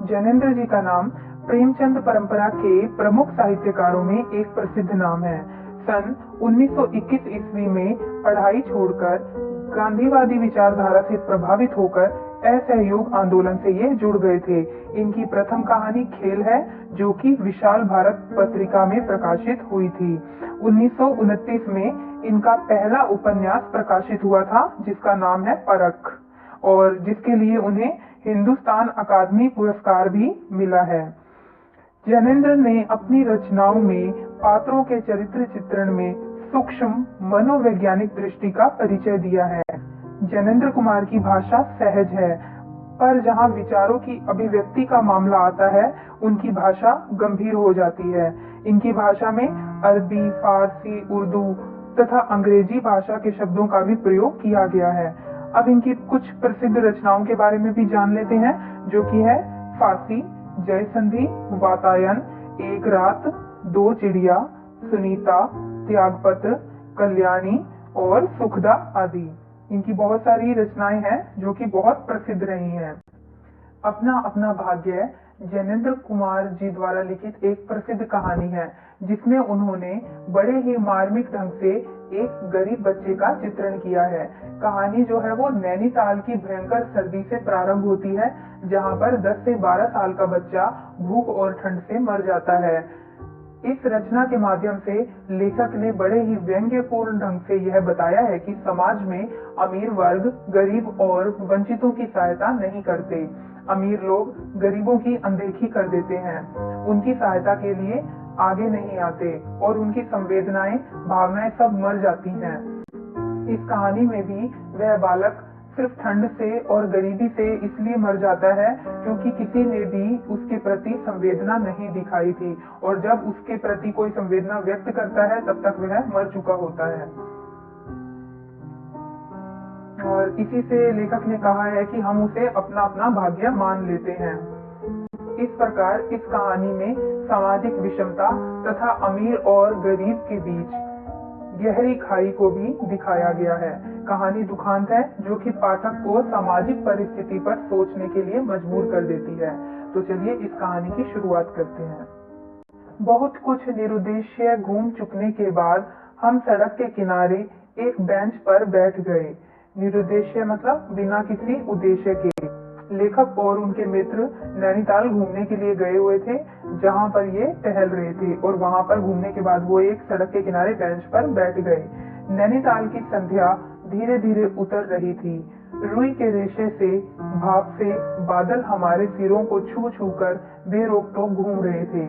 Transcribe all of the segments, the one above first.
जैनेन्द्र जी का नाम प्रेमचंद परंपरा के प्रमुख साहित्यकारों में एक प्रसिद्ध नाम है। सन 1921 ईस्वी में पढ़ाई छोड़कर गांधीवादी विचारधारा से प्रभावित होकर असहयोग आंदोलन से ये जुड़ गए थे। इनकी प्रथम कहानी खेल है, जो कि विशाल भारत पत्रिका में प्रकाशित हुई थी। 1929 में इनका पहला उपन्यास प्रकाशित हुआ था, जिसका नाम है परख, और जिसके लिए उन्हें हिंदुस्तान अकादमी पुरस्कार भी मिला है। जैनेन्द्र ने अपनी रचनाओं में पात्रों के चरित्र चित्रण में सूक्ष्म मनोवैज्ञानिक दृष्टि का परिचय दिया है। जैनेन्द्र कुमार की भाषा सहज है, पर जहां विचारों की अभिव्यक्ति का मामला आता है, उनकी भाषा गंभीर हो जाती है। इनकी भाषा में अरबी, फारसी, उर्दू तथा अंग्रेजी भाषा के शब्दों का भी प्रयोग किया गया है। अब इनकी कुछ प्रसिद्ध रचनाओं के बारे में भी जान लेते हैं, जो कि है फांसी, जय संधि, वातायन, एक रात, दो चिड़िया, सुनीता, त्यागपत्र, कल्याणी और सुखदा आदि। इनकी बहुत सारी रचनाएं हैं जो कि बहुत प्रसिद्ध रही हैं। अपना अपना भाग्य जैनेन्द्र कुमार जी द्वारा लिखित एक प्रसिद्ध कहानी है, जिसमें उन्होंने बड़े ही मार्मिक ढंग से एक गरीब बच्चे का चित्रण किया है। कहानी जो है वो नैनीताल की भयंकर सर्दी से प्रारंभ होती है, जहां पर 10 से 12 साल का बच्चा भूख और ठंड से मर जाता है। इस रचना के माध्यम से लेखक ने बड़े ही व्यंग्यपूर्ण ढंग से यह बताया है कि समाज में अमीर वर्ग गरीब और वंचितों की सहायता नहीं करते। अमीर लोग गरीबों की अनदेखी कर देते हैं, उनकी सहायता के लिए आगे नहीं आते और उनकी संवेदनाएं, भावनाएं सब मर जाती हैं। इस कहानी में भी वह बालक सिर्फ ठंड से और गरीबी से इसलिए मर जाता है क्योंकि किसी ने भी उसके प्रति संवेदना नहीं दिखाई थी, और जब उसके प्रति कोई संवेदना व्यक्त करता है तब तक वह मर चुका होता है। और इसी से लेखक ने कहा है कि हम उसे अपना अपना भाग्य मान लेते हैं। इस प्रकार इस कहानी में सामाजिक विषमता तथा अमीर और गरीब के बीच गहरी खाई को भी दिखाया गया है। कहानी दुखांत है, जो कि पाठक को सामाजिक परिस्थिति पर सोचने के लिए मजबूर कर देती है। तो चलिए इस कहानी की शुरुआत करते हैं। बहुत कुछ निरुद्देश्य घूम चुकने के बाद हम सड़क के किनारे एक बेंच पर बैठ गए। निरुद्देश्य मतलब बिना किसी उद्देश्य के। लेखक और उनके मित्र नैनीताल घूमने के लिए गए हुए थे, जहां पर ये टहल रहे थे, और वहां पर घूमने के बाद वो एक सड़क के किनारे बेंच पर बैठ गए। नैनीताल की संध्या धीरे धीरे उतर रही थी। रुई के रेशे से भाप से बादल हमारे सिरों को छू छू कर बेरोक टोक घूम रहे थे।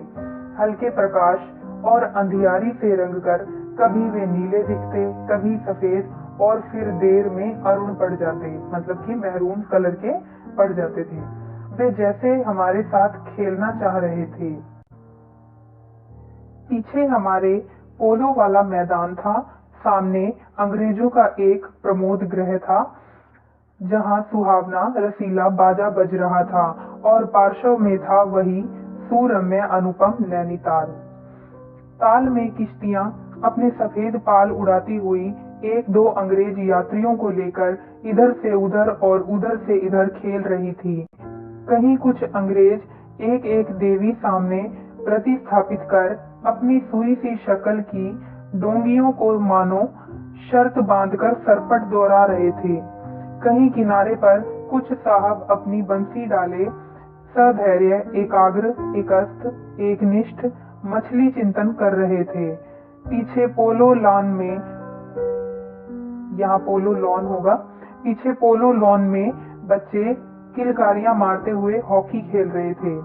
हल्के प्रकाश और अंधियारी से रंग कर कभी वे नीले दिखते, कभी सफेद, और फिर देर में अरुण पड़ जाते, मतलब कि मैरून कलर के पड़ जाते थे। वे जैसे हमारे साथ खेलना चाह रहे थे। पीछे हमारे पोलो वाला मैदान था, सामने अंग्रेजों का एक प्रमोद गृह था, जहां सुहावना रसीला बाजा बज रहा था, और पार्श्व में था वही सुरम्य अनुपम नैनीताल। ताल में किश्तियां अपने सफेद पाल उड़ाती हुई एक दो अंग्रेज यात्रियों को लेकर इधर से उधर और उधर से इधर खेल रही थी। कहीं कुछ अंग्रेज एक एक देवी सामने प्रतिस्थापित कर अपनी सुई सी शक्ल की डोंगियों को मानो शर्त बांधकर सरपट दोहरा रहे थे। कहीं किनारे पर कुछ साहब अपनी बंसी डाले सधैर्य, एकाग्र, एकस्थ, एकनिष्ठ मछली चिंतन कर रहे थे। पीछे पोलो लॉन में, यहाँ पोलो लॉन होगा, पीछे पोलो लॉन में बच्चे किलकारियां मारते हुए हॉकी खेल रहे थे।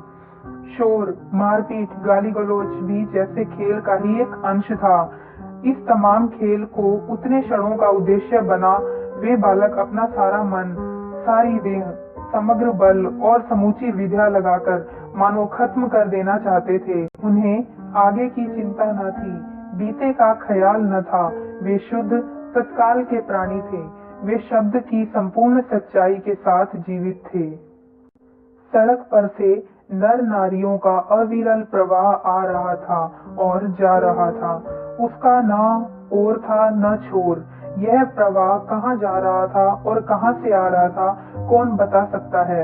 शोर, मारपीट, गाली गलौज भी जैसे खेल का ही एक अंश था। इस तमाम खेल को उतने क्षणों का उद्देश्य बना वे बालक अपना सारा मन, सारी देह, समग्र बल और समूची विद्या लगाकर मानो खत्म कर देना चाहते थे। उन्हें आगे की चिंता न थी, बीते का ख्याल न था। वे शुद्ध तत्काल के प्राणी थे। वे शब्द की संपूर्ण सच्चाई के साथ जीवित थे। सड़क पर से नर नारियों का अविरल प्रवाह आ रहा था और जा रहा था। उसका ना ओर था न छोर। यह प्रवाह कहाँ जा रहा था और कहाँ से आ रहा था, कौन बता सकता है।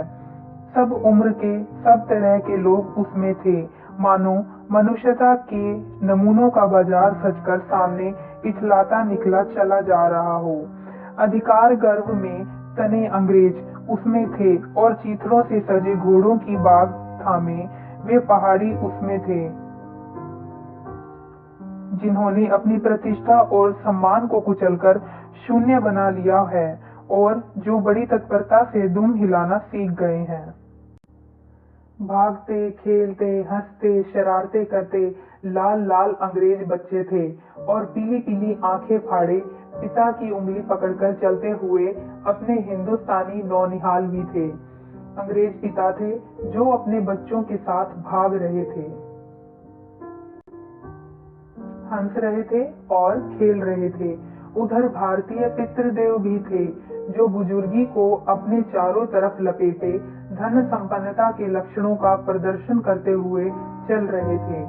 सब उम्र के, सब तरह के लोग उसमें थे, मानो मनुष्यता के नमूनों का बाजार सजकर सामने इठलाता निकला चला जा रहा हो। अधिकार गर्व में तने अंग्रेज उसमें थे और चीथड़ों से सजे घोड़ों की बाग थामे वे पहाड़ी उसमें थे, जिन्होंने अपनी प्रतिष्ठा और सम्मान को कुचलकर शून्य बना लिया है और जो बड़ी तत्परता से दुम हिलाना सीख गए हैं। भागते, खेलते, हंसते, शरारते करते लाल लाल अंग्रेज बच्चे थे और पीली पीली आंखें फाड़े पिता की उंगली पकड़कर चलते हुए अपने हिंदुस्तानी नौनिहाल भी थे। अंग्रेज पिता थे जो अपने बच्चों के साथ भाग रहे थे, हंस रहे थे और खेल रहे थे। उधर भारतीय पितृदेव भी थे जो बुजुर्गी को अपने चारों तरफ लपेटे धन संपन्नता के लक्षणों का प्रदर्शन करते हुए चल रहे थे।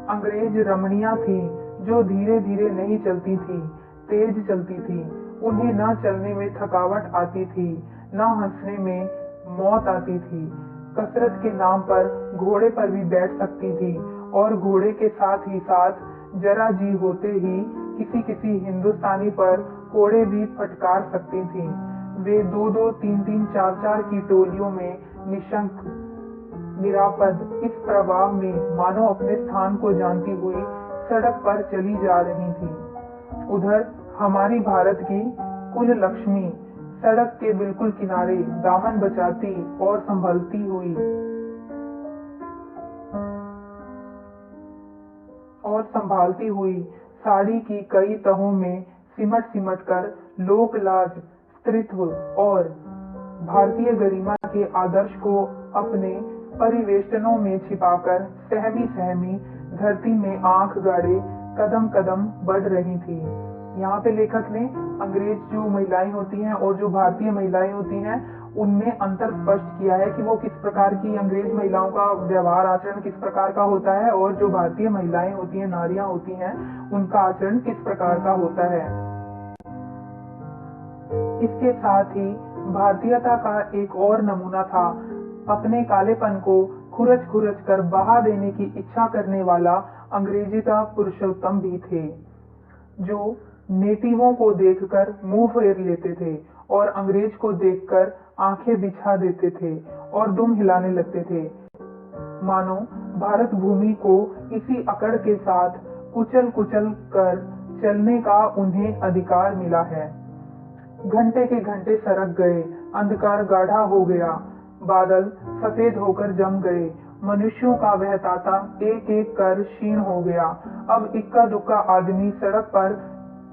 अंग्रेज रमणियां थी जो धीरे धीरे नहीं चलती थी, तेज चलती थी। उन्हें न चलने में थकावट आती थी, न हंसने में मौत आती थी। कसरत के नाम पर घोड़े पर भी बैठ सकती थी और घोड़े के साथ ही साथ जरा जी होते ही किसी किसी हिंदुस्तानी पर कोड़े भी फटकार सकती थी। वे दो दो तीन तीन चार चार की टोलियों में निशंक निरापद इस प्रवाह में मानो अपने स्थान को जानती हुई सड़क पर चली जा रही थी। उधर हमारी भारत की कुल लक्ष्मी सड़क के बिल्कुल किनारे दामन बचाती और संभालती हुई साड़ी की कई तहों में सिमट सिमट कर लोक लाज, स्त्रीत्व और भारतीय गरिमा के आदर्श को अपने परिवेष्टनों में छिपाकर सहमी सहमी धरती में आंख गाड़े कदम कदम बढ़ रही थी। यहाँ पे लेखक ने अंग्रेज जो महिलाएं होती हैं और जो भारतीय महिलाएं होती हैं उनमें अंतर स्पष्ट किया है कि वो किस प्रकार की, अंग्रेज महिलाओं का व्यवहार आचरण किस प्रकार का होता है और जो भारतीय महिलाएं होती हैं, नारियां होती हैं, उनका आचरण किस प्रकार का होता है। इसके साथ ही भारतीयता का एक और नमूना था। अपने कालेपन को खुरच खुरच कर बहा देने की इच्छा करने वाला अंग्रेजिता पुरुषोत्तम भी थे, जो नेटिवों को देखकर मुंह फेर लेते थे और अंग्रेज को देखकर आंखें बिछा देते थे और दुम हिलाने लगते थे, मानो भारत भूमि को इसी अकड़ के साथ कुचल कुचल कर चलने का उन्हें अधिकार मिला है। घंटे के घंटे सरक गए, अंधकार गाढ़ा हो गया, बादल सफेद होकर जम गए, मनुष्यों का वह तांता एक एक कर क्षीण हो गया। अब इक्का दुक्का आदमी सड़क पर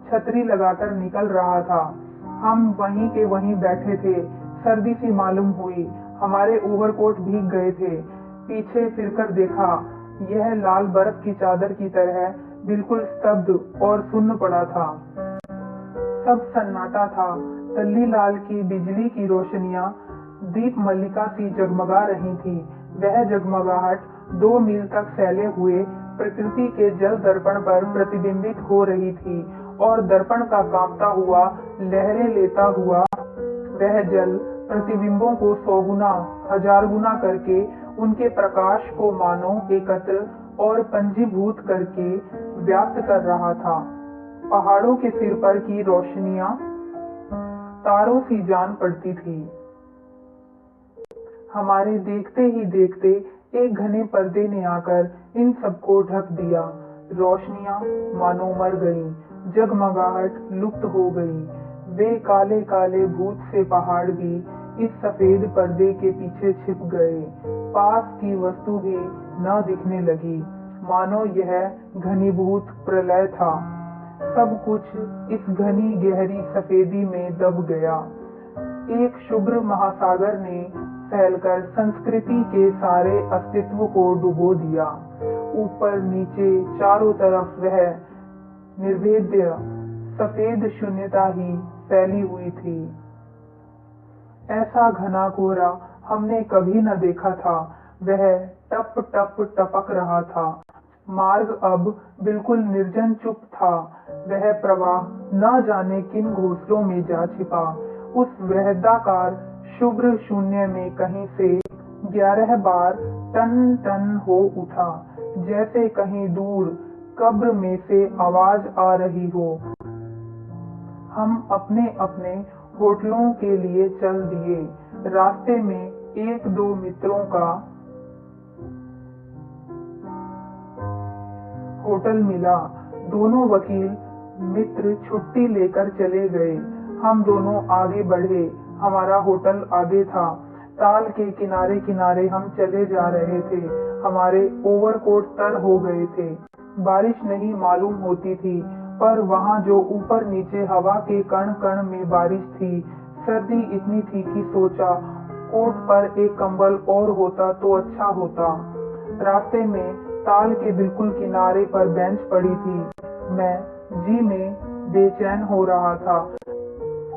छतरी लगाकर निकल रहा था। हम वहीं के वहीं बैठे थे। सर्दी सी मालूम हुई, हमारे ओवरकोट भीग गए थे। पीछे फिरकर देखा, यह लाल बर्फ की चादर की तरह बिल्कुल स्तब्ध और सुन्न पड़ा था। सब सन्नाटा था। तल्ली लाल की बिजली की रोशनियां दीप मल्लिका सी जगमगा रही थी। वह जगमगाहट 2 मील तक फैले हुए प्रकृति के जल दर्पण पर प्रतिबिंबित हो रही थी और दर्पण का कांपता हुआ, लहरें लेता हुआ वह जल प्रतिबिंबों को 100 गुना, 1000 गुना करके उनके प्रकाश को मानो एकत्र और पंजीभूत करके व्याप्त कर रहा था। पहाड़ों के सिर पर की रोशनियां तारों सी जान पड़ती थी। हमारे देखते ही देखते एक घने पर्दे ने आकर इन सबको ढक दिया। रोशनियां मानो मर गईं, जगमगाहट लुप्त हो गई। वे काले काले भूत से पहाड़ भी इस सफेद पर्दे के पीछे छिप गए। पास की वस्तु भी न दिखने लगी, मानो यह घनीभूत प्रलय था। सब कुछ इस घनी गहरी सफेदी में दब गया। एक शुभ्र महासागर ने फैलकर संस्कृति के सारे अस्तित्व को डुबो दिया। ऊपर नीचे चारों तरफ वह निर्भेद्य सफेद शून्यता ही फैली हुई थी। ऐसा घना कोहरा हमने कभी न देखा था। वह टप टप टपक रहा था। मार्ग अब बिल्कुल निर्जन चुप था। वह प्रवाह न जाने किन घोंसलों में जा छिपा। उस वृहदाकार शुभ्र शून्य में कहीं से 11 बार टन टन हो उठा, जैसे कहीं दूर कब्र में से आवाज आ रही हो। हम अपने अपने होटलों के लिए चल दिए। रास्ते में एक दो मित्रों का होटल मिला। दोनों वकील मित्र छुट्टी लेकर चले गए। हम दोनों आगे बढ़े। हमारा होटल आगे था। ताल के किनारे किनारे हम चले जा रहे थे। हमारे ओवरकोट तर हो गए थे। बारिश नहीं मालूम होती थी, पर वहां जो ऊपर नीचे हवा के कण कण में बारिश थी। सर्दी इतनी थी कि सोचा कोट पर एक कंबल और होता तो अच्छा होता। रास्ते में ताल के बिल्कुल किनारे पर बेंच पड़ी थी। मैं जी में बेचैन हो रहा था।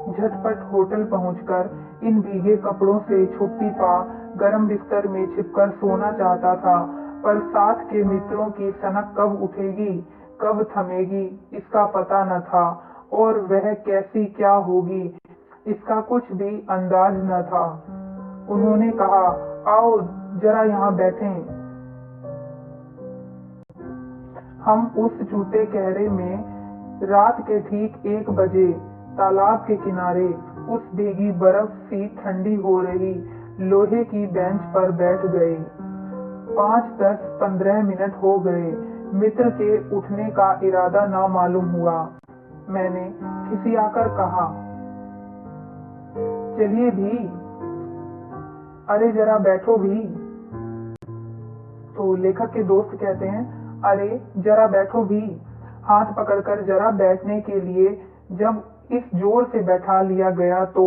झटपट होटल पहुंचकर इन भीगे कपड़ों से छुट्टी पा गरम बिस्तर में छिपकर सोना चाहता था, पर साथ के मित्रों की सनक कब उठेगी, कब थमेगी, इसका पता न था, और वह कैसी क्या होगी, इसका कुछ भी अंदाज न था। उन्होंने कहा, आओ जरा यहाँ बैठें। हम उस जूते कहरे में रात के ठीक 1 बजे तालाब के किनारे उस भीगी बर्फ सी ठंडी हो रही लोहे की बेंच पर बैठ गए। 5, 10, 15 मिनट हो गए। मित्र के उठने का इरादा ना मालूम हुआ। मैंने खिसियाकर कहा, चलिए भी, अरे जरा बैठो भी। तो लेखक के दोस्त कहते हैं, अरे जरा बैठो भी। हाथ पकड़कर जरा बैठने के लिए जब इस जोर से बैठा लिया गया तो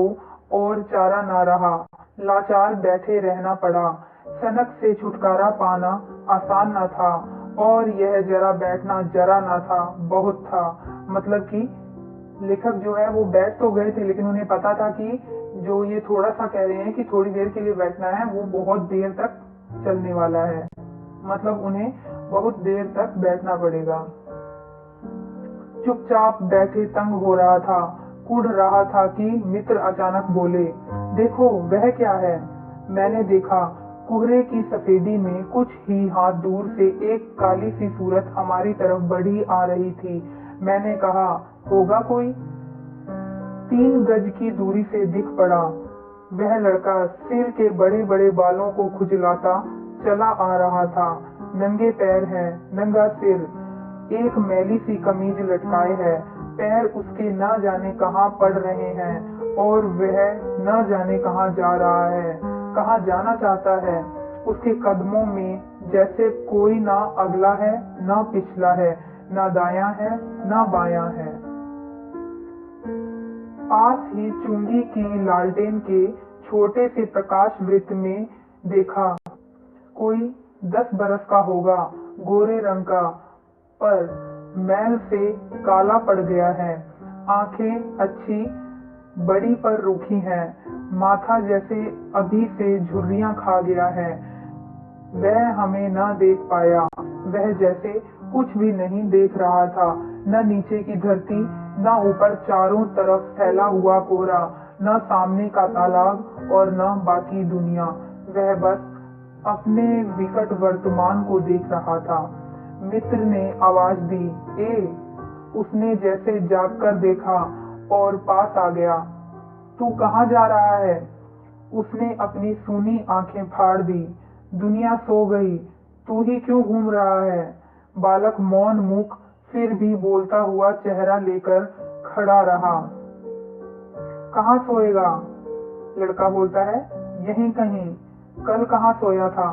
और चारा ना रहा। लाचार बैठे रहना पड़ा। सनक से छुटकारा पाना आसान न था, और यह जरा बैठना जरा ना था, बहुत था। मतलब कि लेखक जो है वो बैठ तो गए थे, लेकिन उन्हें पता था कि जो ये थोड़ा सा कह रहे हैं कि थोड़ी देर के लिए बैठना है, वो बहुत देर तक चलने वाला है। मतलब उन्हें बहुत देर तक बैठना पड़ेगा। चुपचाप बैठे तंग हो रहा था, कुढ़ रहा था कि मित्र अचानक बोले, देखो वह क्या है। मैंने देखा, कोहरे की सफेदी में कुछ ही हाथ दूर से एक काली सी सूरत हमारी तरफ बढ़ी आ रही थी। मैंने कहा, होगा कोई। 3 गज की दूरी से दिख पड़ा। वह लड़का सिर के बड़े बड़े बालों को खुजलाता चला आ रहा था। नंगे पैर हैं, नंगा सिर, एक मैली सी कमीज लटकाए है। पैर उसके न जाने कहाँ पड़ रहे हैं, और वह न जाने कहाँ जा रहा है, कहाँ जाना चाहता है। उसके कदमों में जैसे कोई ना अगला है, ना पिछला है, ना दायां है, ना बायां है। पास ही चुंगी की लालटेन के छोटे से प्रकाश वृत्त में देखा, कोई 10 बरस का होगा, गोरे रंग का, पर मैल से काला पड़ गया है। आंखें अच्छी बड़ी पर रूखी हैं। माथा जैसे अभी से झुर्रियां खा गया है। वह हमें न देख पाया। वह जैसे कुछ भी नहीं देख रहा था, न नीचे की धरती, न ऊपर चारों तरफ फैला हुआ कोहरा, न सामने का तालाब और न बाकी दुनिया। वह बस अपने विकट वर्तमान को देख रहा था। मित्र ने आवाज दी, ए। उसने जैसे जागकर देखा और पास आ गया। तू कहाँ जा रहा है? उसने अपनी सूनी आंखें फाड़ दी। दुनिया सो गई, तू ही क्यों घूम रहा है? बालक मौन मुख फिर भी बोलता हुआ चेहरा लेकर खड़ा रहा। कहाँ सोएगा? लड़का बोलता है, यहीं कहीं। कल कहाँ सोया था?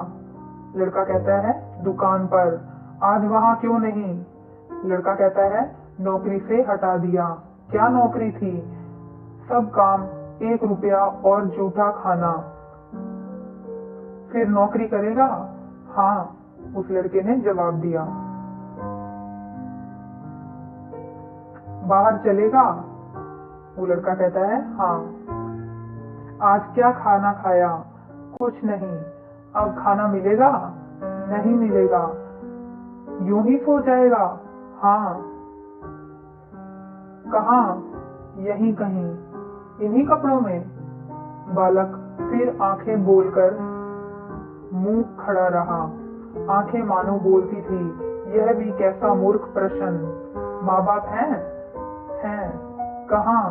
लड़का कहता है, दुकान पर। आज वहां क्यों नहीं? लड़का कहता है, नौकरी से हटा दिया। क्या नौकरी थी? सब काम, 1 रुपया और जूठा खाना। फिर नौकरी करेगा? हाँ, उस लड़के ने जवाब दिया। बाहर चलेगा? वो लड़का कहता है, हाँ। आज क्या खाना खाया? कुछ नहीं। अब खाना मिलेगा? नहीं मिलेगा। यूं ही सो जाएगा? हाँ। कहाँ? यहीं कहीं। इन्हीं कपड़ों में? बालक फिर आंखें बोलकर मुंह खड़ा रहा। आंखें मानो बोलती थी, यह भी कैसा मूर्ख प्रश्न। माँ बाप हैं? हैं। कहाँ?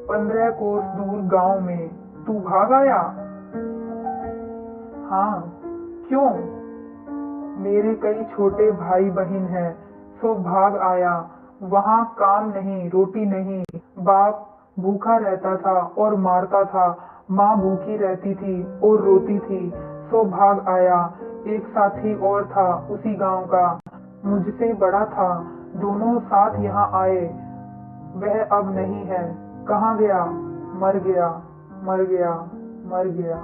15 कोस दूर गांव में। तू भाग आया? हाँ। क्यों? मेरे कई छोटे भाई बहन हैं, सो भाग आया। वहाँ काम नहीं, रोटी नहीं। बाप भूखा रहता था और मारता था। माँ भूखी रहती थी और रोती थी, सो भाग आया। एक साथी और था उसी गांव का, मुझसे बड़ा था। दोनों साथ यहाँ आए। वह अब नहीं है। कहाँ गया? मर गया, मर गया, मर गया।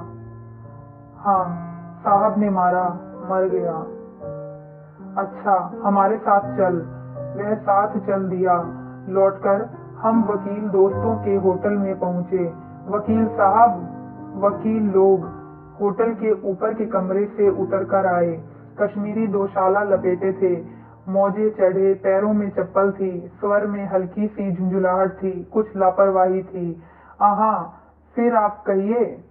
हाँ, साहब ने मारा, मर गया। अच्छा, हमारे साथ चल। वह साथ चल दिया। लौटकर हम वकील दोस्तों के होटल में पहुंचे। वकील साहब, वकील लोग होटल के ऊपर के कमरे से उतरकर आए। कश्मीरी दोशाला लपेटे थे, मोजे चढ़े, पैरों में चप्पल थी, स्वर में हल्की सी झुंझुलाहट थी, कुछ लापरवाही थी। आहा, फिर आप कहिए।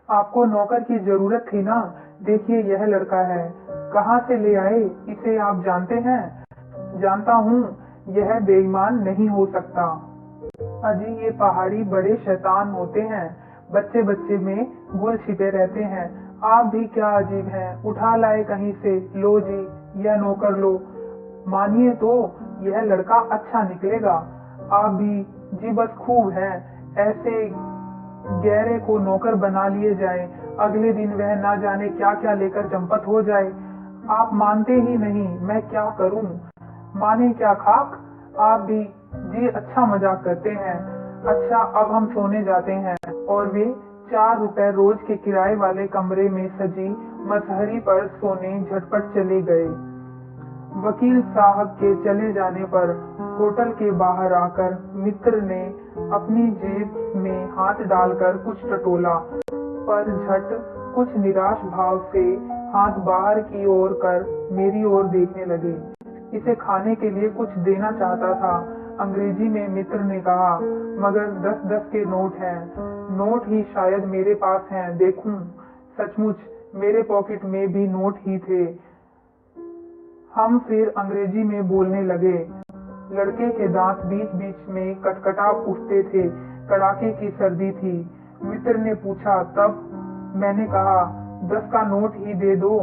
आपको नौकर की जरूरत थी ना? देखिए, यह लड़का है। कहाँ से ले आए? इसे आप जानते हैं? जानता हूँ, यह बेईमान नहीं हो सकता। अजी, ये पहाड़ी बड़े शैतान होते हैं। बच्चे बच्चे में गुल छिपे रहते हैं। आप भी क्या अजीब हैं, उठा लाए कहीं से। लो जी, यह नौकर लो। मानिए तो यह लड़का अच्छा निकलेगा। आप भी जी बस खूब हैं। ऐसे गहरे को नौकर बना लिए जाए, अगले दिन वह ना जाने क्या क्या लेकर चंपत हो जाए। आप मानते ही नहीं, मैं क्या करूं? माने क्या खाक? आप भी जी अच्छा मजाक करते हैं। अच्छा, अब हम सोने जाते हैं। और वे 4 रुपए रोज के किराए वाले कमरे में सजी मसहरी पर सोने झटपट चले गए। वकील साहब के चले जाने पर होटल के बाहर आकर मित्र ने अपनी जेब में हाथ डालकर कुछ टटोला, पर झट कुछ निराश भाव से हाथ बाहर की ओर कर मेरी ओर देखने लगे। इसे खाने के लिए कुछ देना चाहता था। अंग्रेजी में मित्र ने कहा, मगर 10-10 के नोट हैं। नोट ही शायद मेरे पास हैं, देखूं। सचमुच मेरे पॉकेट में भी नोट ही थे। हम फिर अंग्रेजी में बोलने लगे। लड़के के दांत बीच बीच में कटकटा उठते थे, कड़ाके की सर्दी थी। मित्र ने पूछा, तब? मैंने कहा, 10 का नोट ही दे दो।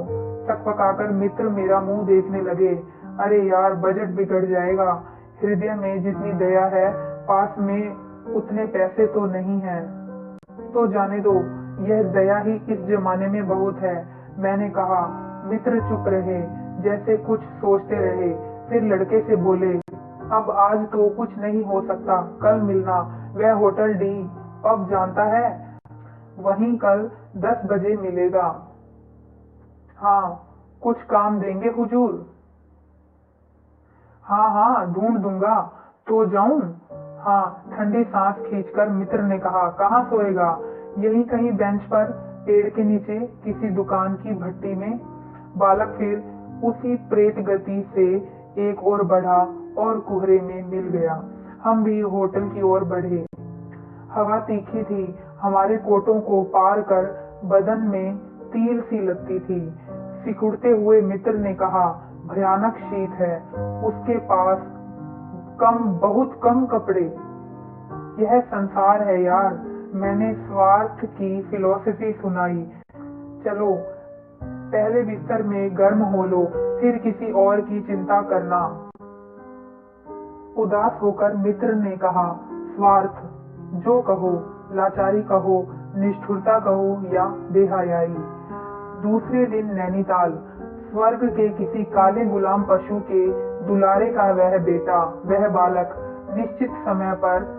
सकपकाकर मित्र मेरा मुंह देखने लगे। अरे यार, बजट बिगड़ जाएगा। हृदय में जितनी दया है, पास में उतने पैसे तो नहीं हैं। तो जाने दो, यह दया ही इस जमाने में बहुत है। मैंने कहा। मित्र चुप रहे, जैसे कुछ सोचते रहे। फिर लड़के से बोले, अब आज तो कुछ नहीं हो सकता, कल मिलना। वह होटल डी पब जानता है, वहीं कल 10 बजे मिलेगा। हाँ, कुछ काम देंगे हुजूर? हाँ हाँ, ढूंढ दूंगा। तो जाऊं? हाँ। ठंडी सांस खींचकर मित्र ने कहा, कहाँ सोएगा? यहीं कहीं बेंच पर, पेड़ के नीचे, किसी दुकान की भट्टी में। बालक फिर उसी प्रेत गति से एक ओर बढ़ा और कुहरे में मिल गया। हम भी होटल की ओर बढ़े। हवा तीखी थी, हमारे कोटों को पार कर बदन में तीर सी लगती थी। सिकुड़ते हुए मित्र ने कहा, भयानक शीत है। उसके पास बहुत कम कपड़े। यह संसार है यार। मैंने स्वार्थ की फिलॉसफी सुनाई। चलो, पहले बिस्तर में गर्म हो लो, फिर किसी और की चिंता करना। उदास होकर मित्र ने कहा, स्वार्थ, जो कहो, लाचारी कहो, निष्ठुरता कहो या बेहयाई। दूसरे दिन नैनीताल। स्वर्ग के किसी काले गुलाम पशु के दुलारे का वह बेटा, वह बालक निश्चित समय पर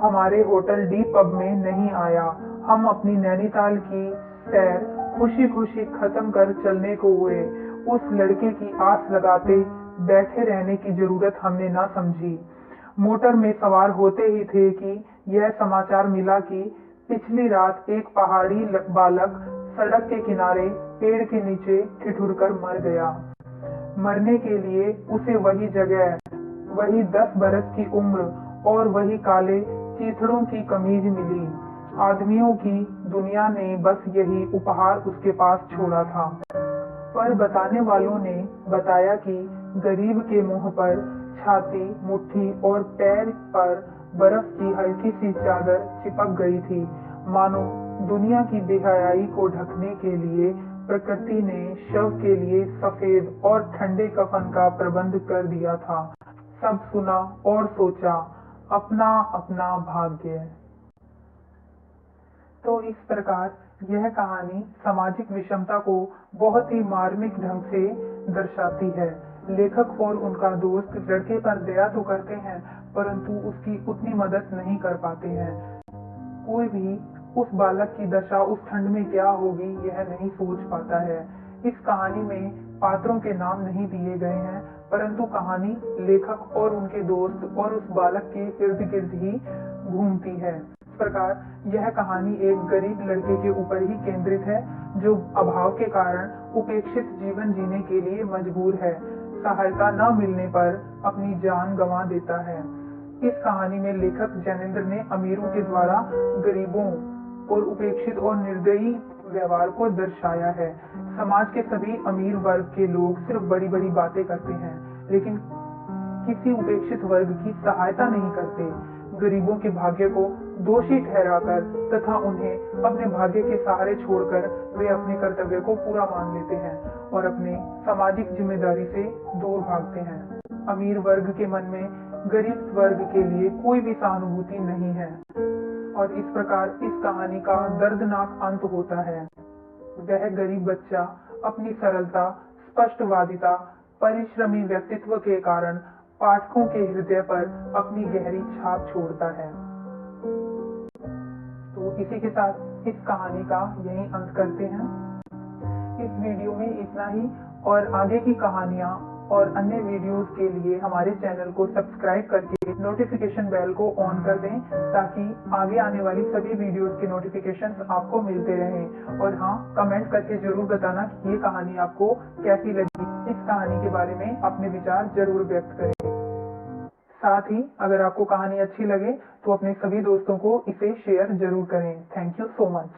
हमारे होटल डी पब में नहीं आया। हम अपनी नैनीताल की सैर खुशी खुशी खत्म कर चलने को हुए। उस लड़के की आस लगाते बैठे रहने की जरूरत हमने ना समझी। मोटर में सवार होते ही थे कि यह समाचार मिला कि पिछली रात एक पहाड़ी बालक सड़क के किनारे पेड़ के नीचे ठिठुरकर मर गया। मरने के लिए उसे वही जगह, वही 10 बरस की उम्र और वही काले चीथड़ों की कमीज मिली। आदमियों की दुनिया ने बस यही उपहार उसके पास छोड़ा था। पर बताने वालों ने बताया कि गरीब के मुंह पर, छाती, मुट्ठी और पैर पर बर्फ की हल्की सी चादर चिपक गई थी, मानो दुनिया की बेहयाई को ढकने के लिए प्रकृति ने शव के लिए सफेद और ठंडे कफन का प्रबंध कर दिया था। सब सुना और सोचा, अपना अपना भाग्य। तो इस प्रकार यह कहानी सामाजिक विषमता को बहुत ही मार्मिक ढंग से दर्शाती है। लेखक और उनका दोस्त लड़के पर दया तो करते हैं, परंतु उसकी उतनी मदद नहीं कर पाते हैं। कोई भी उस बालक की दशा उस ठंड में क्या होगी यह नहीं सोच पाता है। इस कहानी में पात्रों के नाम नहीं दिए गए हैं, परंतु कहानी लेखक और उनके दोस्त और उस बालक के इर्द गिर्द ही घूमती है। इस प्रकार यह कहानी एक गरीब लड़के के ऊपर ही केंद्रित है, जो अभाव के कारण उपेक्षित जीवन जीने के लिए मजबूर है। सहायता न मिलने पर अपनी जान गंवा देता है। इस कहानी में लेखक जैनेंद्र ने अमीरों के द्वारा गरीबों और उपेक्षित और निर्दयी व्यवहार को दर्शाया है। समाज के सभी अमीर वर्ग के लोग सिर्फ बड़ी बड़ी बातें करते हैं, लेकिन किसी उपेक्षित वर्ग की सहायता नहीं करते। गरीबों के भाग्य को दोषी ठहराकर तथा उन्हें अपने भाग्य के सहारे छोड़कर वे अपने कर्तव्य को पूरा मान लेते हैं और अपने सामाजिक जिम्मेदारी से दूर भागते हैं। अमीर वर्ग के मन में गरीब वर्ग के लिए कोई भी सहानुभूति नहीं है और इस प्रकार इस कहानी का दर्दनाक अंत होता है। वह गरीब बच्चा अपनी सरलता, स्पष्टवादिता, परिश्रमी व्यक्तित्व के कारण पाठकों के हृदय पर अपनी गहरी छाप छोड़ता है। तो इसी के साथ इस कहानी का यही अंत करते हैं। इस वीडियो में इतना ही और आगे की कहानियां और अन्य वीडियोस के लिए हमारे चैनल को सब्सक्राइब करके नोटिफिकेशन बेल को ऑन कर दें, ताकि आगे आने वाली सभी वीडियोस के नोटिफिकेशंस आपको मिलते रहें। और हाँ, कमेंट करके जरूर बताना कि ये कहानी आपको कैसी लगी। इस कहानी के बारे में अपने विचार जरूर व्यक्त करें। साथ ही अगर आपको कहानी अच्छी लगे तो अपने सभी दोस्तों को इसे शेयर जरूर करें। Thank you so much.